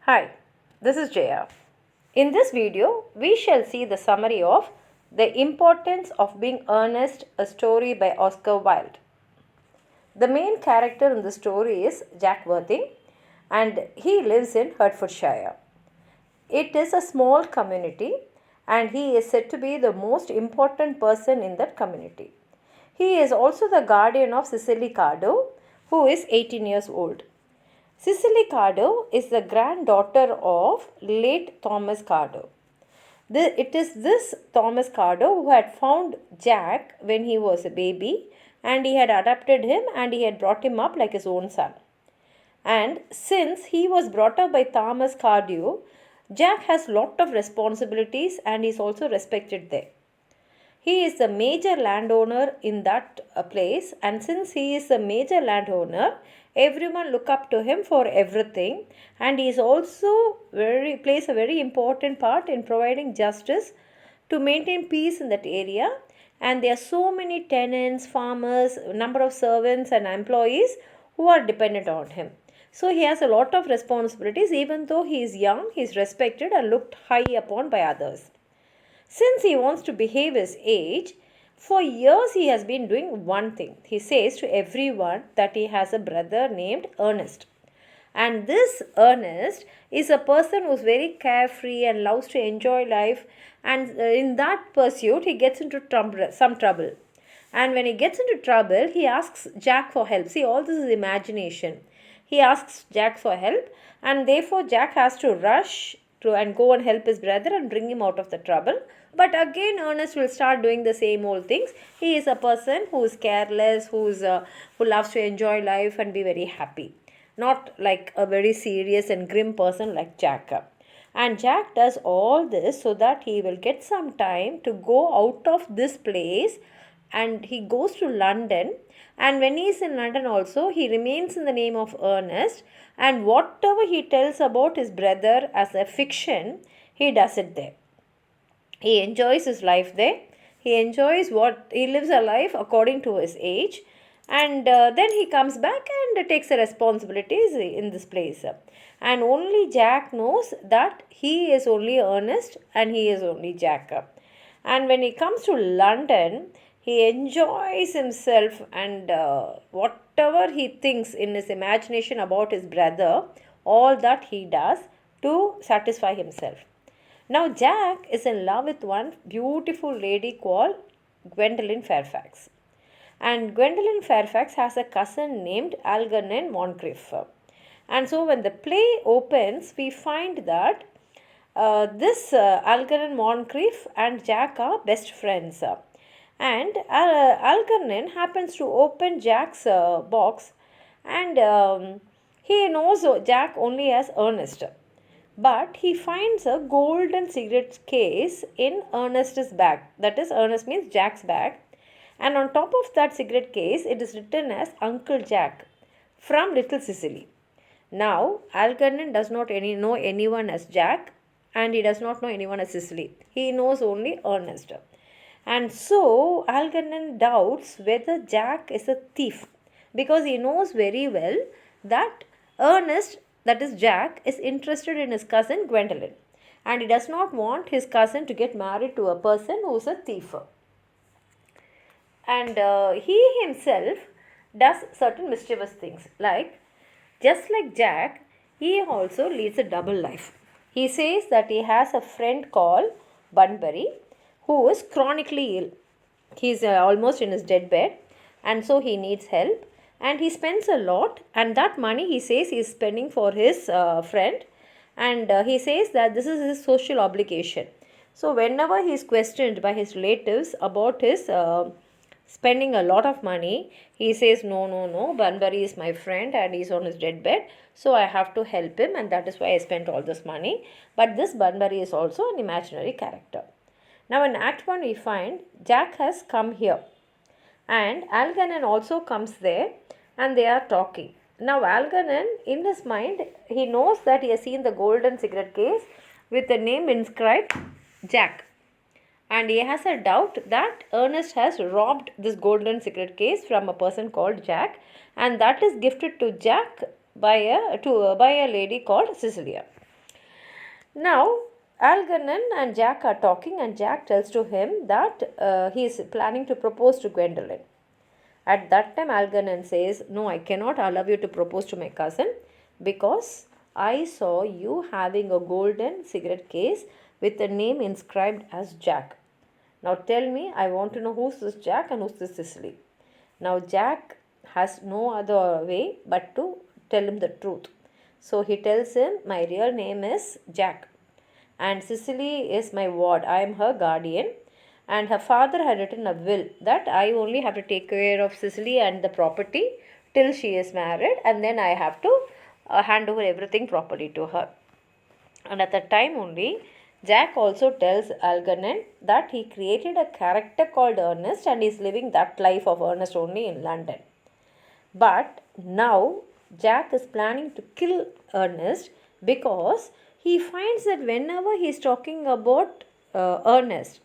Hi, this is Jaya. In this video, we shall see the summary of The Importance of Being Earnest, a story by Oscar Wilde. The main character in the story is Jack Worthing and he lives in Hertfordshire. It is a small community and he is said to be the most important person in that community. He is also the guardian of Cicely Cardo, who is 18 years old. Cicely Cardo is the granddaughter of late Thomas Cardo. It is this Thomas Cardo who had found Jack when he was a baby and he had adopted him and he had brought him up like his own son. And since he was brought up by Thomas Cardew, Jack has lot of responsibilities and is also respected there. He is the major landowner in that place, and since he is the major landowner, everyone look up to him for everything, and he is also plays a very important part in providing justice to maintain peace in that area. And there are so many tenants, farmers, number of servants and employees who are dependent on him. So he has a lot of responsibilities. Even though he is young, he is respected and looked high upon by others. Since he wants to behave his age, for years he has been doing one thing. He says to everyone that he has a brother named Earnest. And this Earnest is a person who is very carefree and loves to enjoy life. And in that pursuit, he gets into some trouble. And when he gets into trouble, he asks Jack for help. See, all this is imagination. He asks Jack for help, and therefore Jack has to rush to and go and help his brother and bring him out of the trouble. But again, Earnest will start doing the same old things. He is a person who is careless, who loves to enjoy life and be very happy. Not like a very serious and grim person like Jack. And Jack does all this so that he will get some time to go out of this place, and he goes to London. And when he is in London also, he remains in the name of Earnest, and whatever he tells about his brother as a fiction, he does it there. He enjoys his life there. He lives a life according to his age, and then he comes back and takes the responsibilities in this place. And only Jack knows that he is only Earnest and he is only Jack. And when he comes to London, he enjoys himself, and whatever he thinks in his imagination about his brother, all that he does to satisfy himself. Now Jack is in love with one beautiful lady called Gwendolen Fairfax. And Gwendolen Fairfax has a cousin named Algernon Moncrief. And so when the play opens, we find that this Algernon Moncrief and Jack are best friends. And Algernon happens to open Jack's box, and he knows Jack only as Earnest. But he finds a golden cigarette case in Earnest's bag. That is, Earnest means Jack's bag. And on top of that cigarette case, it is written as Uncle Jack from Little Sicily. Now, Algernon does not know anyone as Jack, and he does not know anyone as Sicily. He knows only Earnest. And so Algernon doubts whether Jack is a thief, because he knows very well that Earnest, that is Jack, is interested in his cousin Gwendolen, and he does not want his cousin to get married to a person who is a thief. And he himself does certain mischievous things, like just like Jack, he also leads a double life. He says that he has a friend called Bunbury who is chronically ill. He is almost in his deathbed, and so he needs help, and he spends a lot, and that money he says he is spending for his friend, and he says that this is his social obligation. So whenever he is questioned by his relatives about his spending a lot of money, he says, no, Bunbury is my friend and he is on his deathbed, so I have to help him, and that is why I spent all this money. But this Bunbury is also an imaginary character. Now in Act 1 we find Jack has come here, and Algernon also comes there, and they are talking. Now Algernon, in his mind, he knows that he has seen the golden cigarette case with the name inscribed Jack, and he has a doubt that Earnest has robbed this golden cigarette case from a person called Jack, and that is gifted to Jack by a lady called Cecilia. Now, Algernon and Jack are talking, and Jack tells to him that he is planning to propose to Gwendolen. At that time, Algernon says, "No, I cannot allow you to propose to my cousin because I saw you having a golden cigarette case with a name inscribed as Jack. Now tell me, I want to know who's this Jack and who's this Cicely." Now, Jack has no other way but to tell him the truth. So he tells him, "My real name is Jack, and Cicely is my ward. I am her guardian, and her father had written a will that I only have to take care of Cicely and the property till she is married, and then I have to hand over everything properly to her." And at that time only, Jack also tells Algernon that he created a character called Earnest and is living that life of Earnest only in London. But now Jack is planning to kill Earnest because he finds that whenever he is talking about Earnest,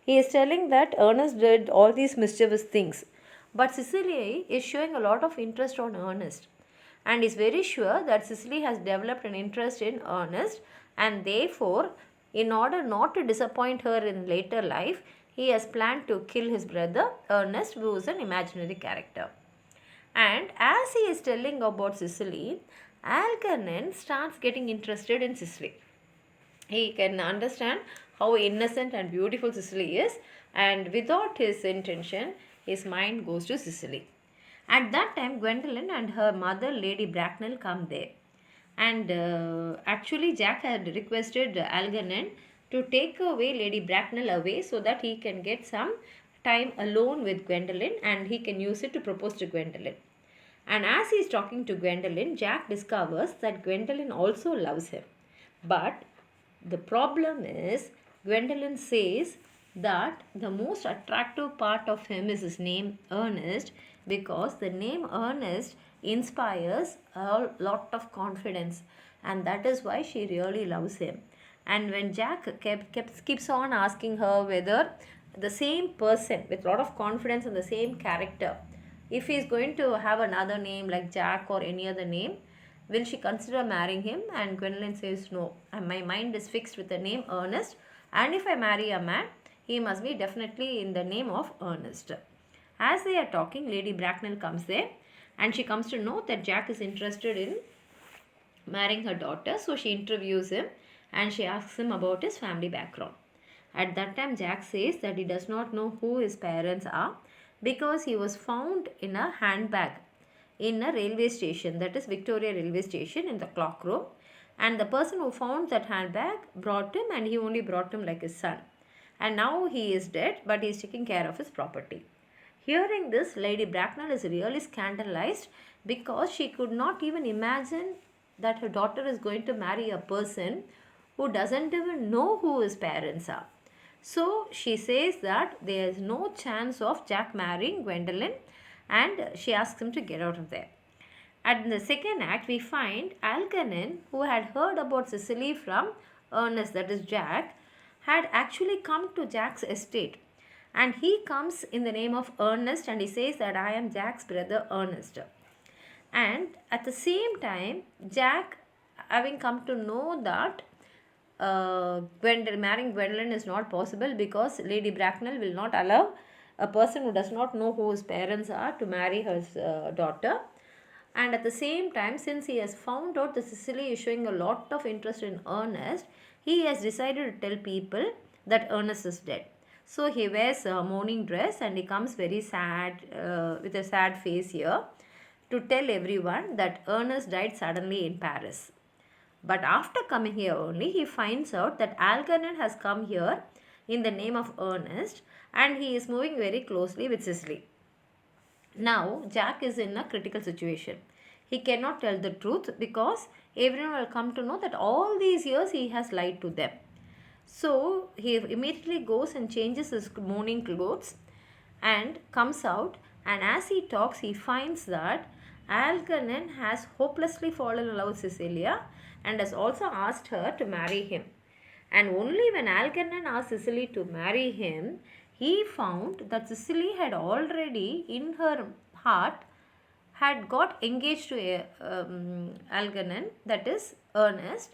he is telling that Earnest did all these mischievous things. But Cicely is showing a lot of interest on Earnest and is very sure that Cicely has developed an interest in Earnest, and therefore, in order not to disappoint her in later life, he has planned to kill his brother Earnest, who is an imaginary character. And as he is telling about Cicely, Algernon starts getting interested in Cicely. He can understand how innocent and beautiful Cicely is, and without his intention, his mind goes to Cicely. At that time, Gwendolen and her mother, Lady Bracknell, come there. And actually, Jack had requested Algernon to take away Lady Bracknell away so that he can get some time alone with Gwendolen and he can use it to propose to Gwendolen. And as he is talking to Gwendolen, Jack discovers that Gwendolen also loves him. But the problem is, Gwendolen says that the most attractive part of him is his name Earnest, because the name Earnest inspires a lot of confidence, and that is why she really loves him. And when Jack keeps on asking her whether the same person with a lot of confidence and the same character, if he is going to have another name like Jack or any other name, will she consider marrying him? And Gwendolen says, "No, my mind is fixed with the name Earnest, and if I marry a man, he must be definitely in the name of Earnest." As they are talking, Lady Bracknell comes there and she comes to know that Jack is interested in marrying her daughter. So she interviews him and she asks him about his family background. At that time, Jack says that he does not know who his parents are because he was found in a handbag in a railway station, that is Victoria railway station, in the clock room, and the person who found that handbag brought him, and he only brought him like his son, and now he is dead but he is taking care of his property. Hearing this, Lady Bracknell is really scandalized because she could not even imagine that her daughter is going to marry a person who doesn't even know who his parents are. So she says that there is no chance of Jack marrying Gwendolen, and she asks him to get out of there. At the second act, we find Algernon, who had heard about Cicely from Earnest, that is Jack, had actually come to Jack's estate. And he comes in the name of Earnest and he says that I am Jack's brother Earnest. And at the same time, Jack, having come to know that marrying Gwendolen is not possible because Lady Bracknell will not allow a person who does not know who his parents are to marry his daughter. And at the same time, since he has found out that Cicely is showing a lot of interest in Earnest, he has decided to tell people that Earnest is dead. So he wears a mourning dress and he comes very sad, with a sad face here, to tell everyone that Earnest died suddenly in Paris. But after coming here only, he finds out that Algernon has come here in the name of Earnest and he is moving very closely with Cicely. Now, Jack is in a critical situation. He cannot tell the truth because everyone will come to know that all these years he has lied to them. So, he immediately goes and changes his mourning clothes and comes out, and as he talks, he finds that Algernon has hopelessly fallen in love with Cecilia and has also asked her to marry him. And only when Algernon asked Cicely to marry him, he found that Cicely had already in her heart had got engaged to Algernon, that is Earnest,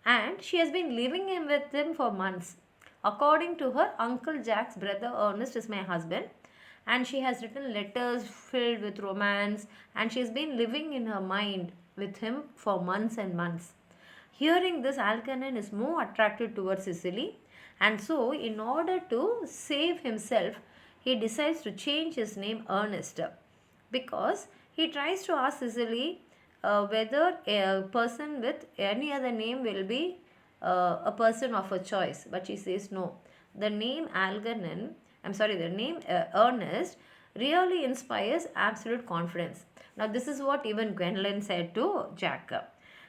and she has been living with him for months. According to her, Uncle Jack's brother Ernest is my husband, and she has written letters filled with romance, and she has been living in her mind with him for months and months. Hearing this, Algernon is more attracted towards Cecily, and so, in order to save himself, he decides to change his name Ernest, because he tries to ask Cecily whether a person with any other name will be a person of her choice, but she says no. The name the name Ernest really inspires absolute confidence. Now, this is what even Gwendolyn said to Jack.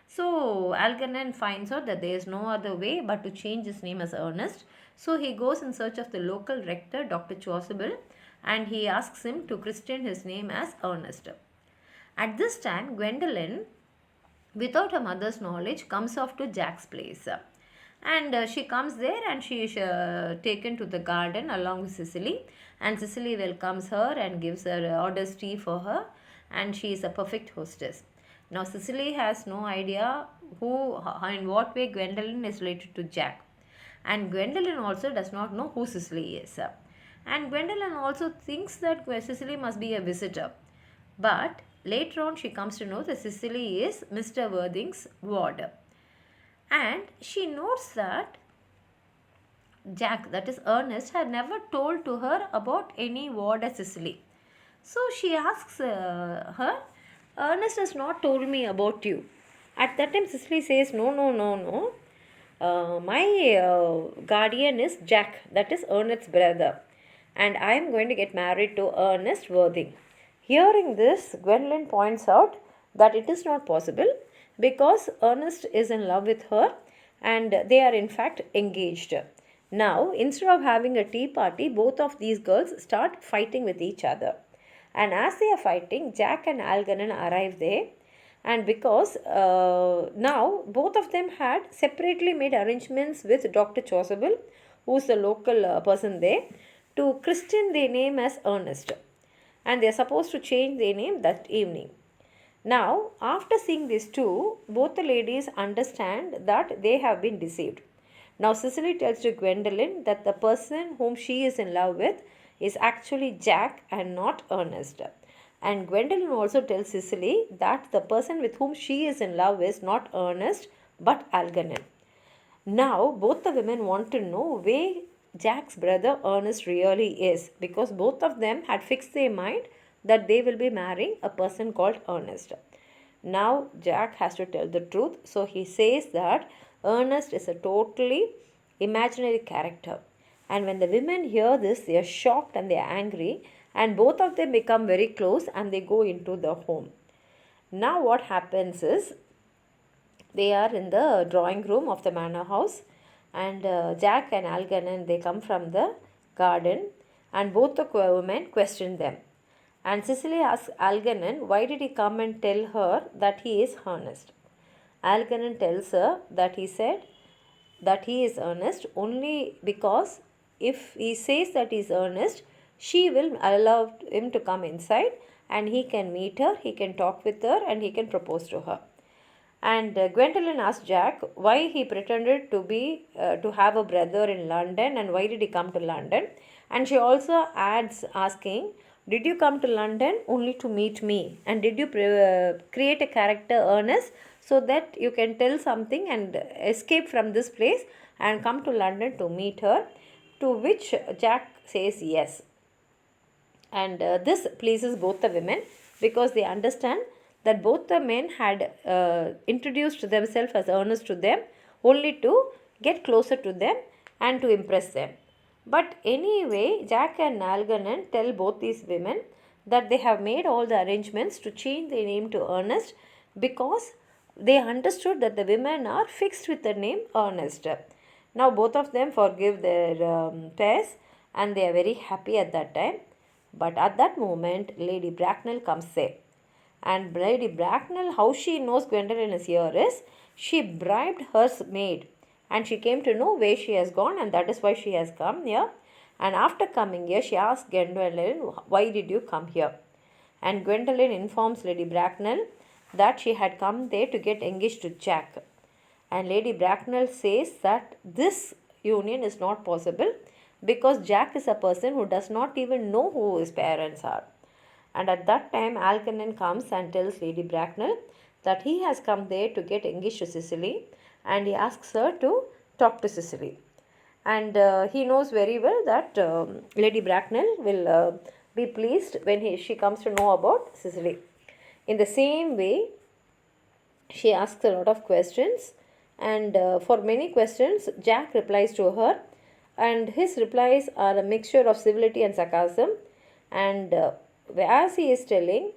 So, Algernon finds out that there is no other way but to change his name as Ernest. So, he goes in search of the local rector, Dr. Chasuble, and he asks him to christen his name as Ernest. At this time, Gwendolyn, without her mother's knowledge, comes off to Jack's place. And she comes there and she is taken to the garden along with Cecily. And Cecily welcomes her and gives her orders tea for her. And she is a perfect hostess. Now, Cecily has no idea in what way Gwendolyn is related to Jack. And Gwendolyn also does not know who Cecily is. And Gwendolyn also thinks that Cecily must be a visitor. But later on, she comes to know that Cecily is Mr. Worthing's ward. And she notes that Jack, that is Ernest, had never told to her about any ward as Cecily. So she asks her, Ernest has not told me about you. At that time, Cecily says, no. My guardian is Jack, that is Ernest's brother. And I am going to get married to Ernest Worthing. Hearing this, Gwendolyn points out that it is not possible because Ernest is in love with her and they are in fact engaged. Now, instead of having a tea party, both of these girls start fighting with each other. And as they are fighting, Jack and Algernon arrive there. And because now both of them had separately made arrangements with Dr. Chasuble, who is the local person there, to christen their name as Ernest. And they are supposed to change their name that evening. Now, after seeing these two, both the ladies understand that they have been deceived. Now, Cecily tells to Gwendolyn that the person whom she is in love with is actually Jack and not Ernest. And Gwendolyn also tells Cecily that the person with whom she is in love is not Ernest but Algernon. Now, both the women want to know where Jack's brother Ernest really is, because both of them had fixed their mind that they will be marrying a person called Earnest. Now Jack has to tell the truth, so he says that Earnest is a totally imaginary character. And when the women hear this, they are shocked and they are angry, and both of them become very close and they go into the home. Now what happens is, they are in the drawing room of the manor house, and Jack and Algernon, they come from the garden, and both the women question them. And Cecily asks Algernon why did he come and tell her that he is Earnest. Algernon tells her that he said that he is Earnest only because if he says that he is Earnest, she will allow him to come inside and he can meet her, he can talk with her, and he can propose to her. And Gwendolyn asked Jack why he pretended to have a brother in London and why did he come to London. And she also adds asking, did you come to London only to meet me? And did you create a character Earnest so that you can tell something and escape from this place and come to London to meet her? To which Jack says yes. And this pleases both the women because they understand that both the men had introduced themselves as Earnest to them only to get closer to them and to impress them. But anyway, Jack and Algernon tell both these women that they have made all the arrangements to change their name to Earnest because they understood that the women are fixed with the name Earnest. Now both of them forgive their pairs and they are very happy at that time. But at that moment, Lady Bracknell comes there. And Lady Bracknell, how she knows Gwendolyn is here is, she bribed her maid. And she came to know where she has gone, and that is why she has come here. And after coming here, she asked Gwendolyn, why did you come here? And Gwendolyn informs Lady Bracknell that she had come there to get engaged to Jack. And Lady Bracknell says that this union is not possible because Jack is a person who does not even know who his parents are. And at that time, Algernon comes and tells Lady Bracknell that he has come there to get engaged to Cicely, and he asks her to talk to Cicely. And he knows very well that Lady Bracknell will be pleased when she comes to know about Cicely. In the same way, she asks a lot of questions, and for many questions, Jack replies to her, and his replies are a mixture of civility and sarcasm. And as he is telling,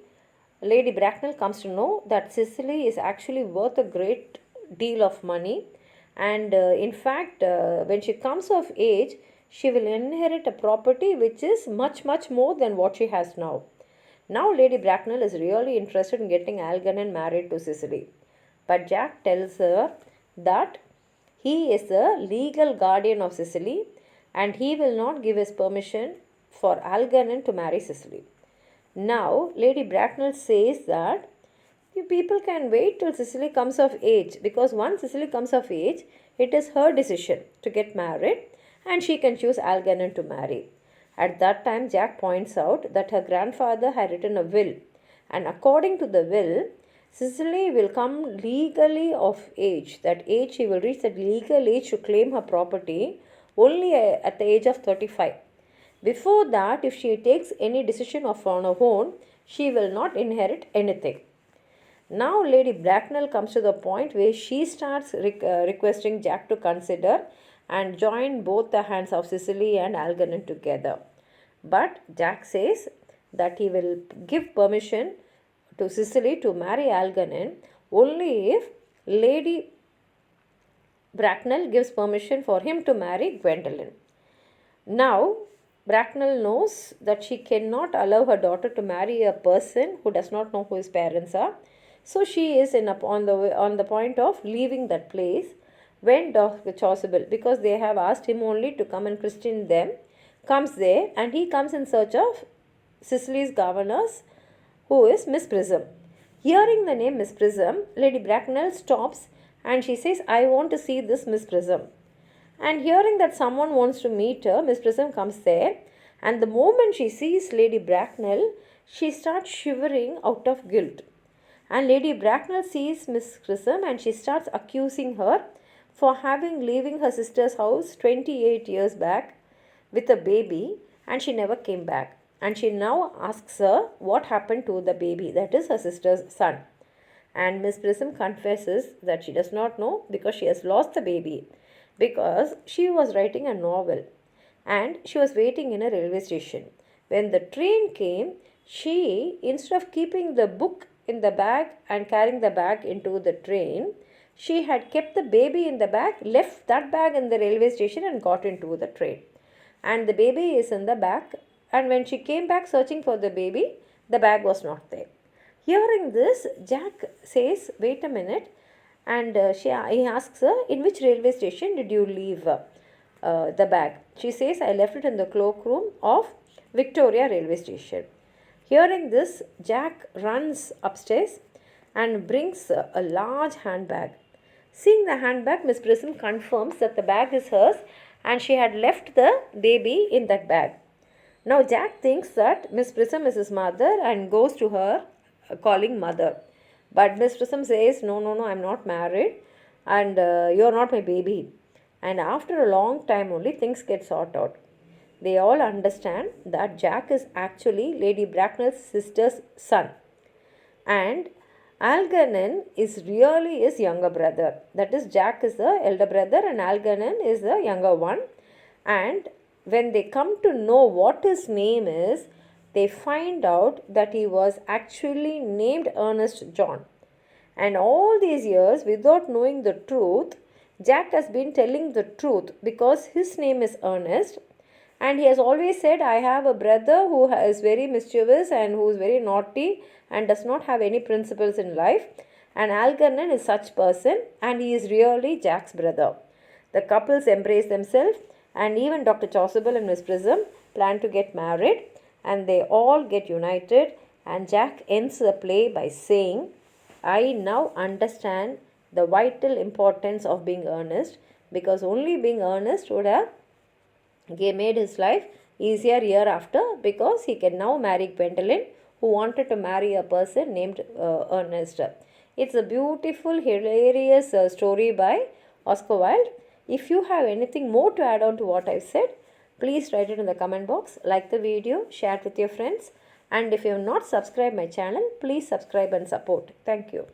Lady Bracknell comes to know that Cicely is actually worth a great deal of money, and in fact, when she comes of age, she will inherit a property which is much, much more than what she has now. Now, Lady Bracknell is really interested in getting Algernon married to Cicely, but Jack tells her that he is the legal guardian of Cicely and he will not give his permission for Algernon to marry Cicely. Now, Lady Bracknell says that you people can wait till Cicely comes of age, because once Cicely comes of age, it is her decision to get married and she can choose Algernon to marry. At that time, Jack points out that her grandfather had written a will, and according to the will, Cicely will come legally of age. That age, she will reach that legal age to claim her property only at the age of 35. Before that, if she takes any decision of on her own, she will not inherit anything. Now, Lady Bracknell comes to the point where she starts requesting Jack to consider and join both the hands of Cicely and Algernon together. But Jack says that he will give permission to Cicely to marry Algernon only if Lady Bracknell gives permission for him to marry Gwendolen. Now, Bracknell knows that she cannot allow her daughter to marry a person who does not know who his parents are. So she is on the point of leaving that place when Dr. Chasuble, because they have asked him only to come and christen them, comes there, and he comes in search of Cicely's governess, who is Miss Prism. Hearing the name Miss Prism, Lady Bracknell stops and she says, I want to see this Miss Prism. And hearing that someone wants to meet her, Miss Prism comes there, and the moment she sees Lady Bracknell, she starts shivering out of guilt. And Lady Bracknell sees Miss Prism and she starts accusing her for having leaving her sister's house 28 years back with a baby, and she never came back. And she now asks her what happened to the baby, that is her sister's son. And Miss Prism confesses that she does not know because she has lost the baby, because she was writing a novel and she was waiting in a railway station. When the train came, she, instead of keeping the book in the bag and carrying the bag into the train, she had kept the baby in the bag, left that bag in the railway station and got into the train. And the baby is in the bag, and when she came back searching for the baby, the bag was not there. Hearing this, Jack says, wait a minute, and he asks her, in which railway station did you leave the bag? She says, I left it in the cloakroom of Victoria railway station. Hearing this, Jack runs upstairs and brings a large handbag. Seeing the handbag, Miss Prism confirms that the bag is hers and she had left the baby in that bag. Now Jack thinks that Miss Prism is his mother and goes to her calling mother. But Miss Prism says, no, I'm not married and you're not my baby. And after a long time only things get sorted out. They all understand that Jack is actually Lady Bracknell's sister's son. And Algernon is really his younger brother. That is, Jack is the elder brother and Algernon is the younger one. And when they come to know what his name is, they find out that he was actually named Earnest John. And all these years, without knowing the truth, Jack has been telling the truth because his name is Earnest. And he has always said, I have a brother who is very mischievous and who is very naughty and does not have any principles in life. And Algernon is such person and he is really Jack's brother. The couples embrace themselves, and even Dr. Chasuble and Miss Prism plan to get married, and they all get united, and Jack ends the play by saying, I now understand the vital importance of being earnest, because only being earnest would have made his life easier year after, because he can now marry Gwendolyn, who wanted to marry a person named Ernest. It's a beautiful, hilarious story by Oscar Wilde. If you have anything more to add on to what I've said, please write it in the comment box, like the video, share it with your friends, and if you have not subscribed my channel, please subscribe and support. Thank you.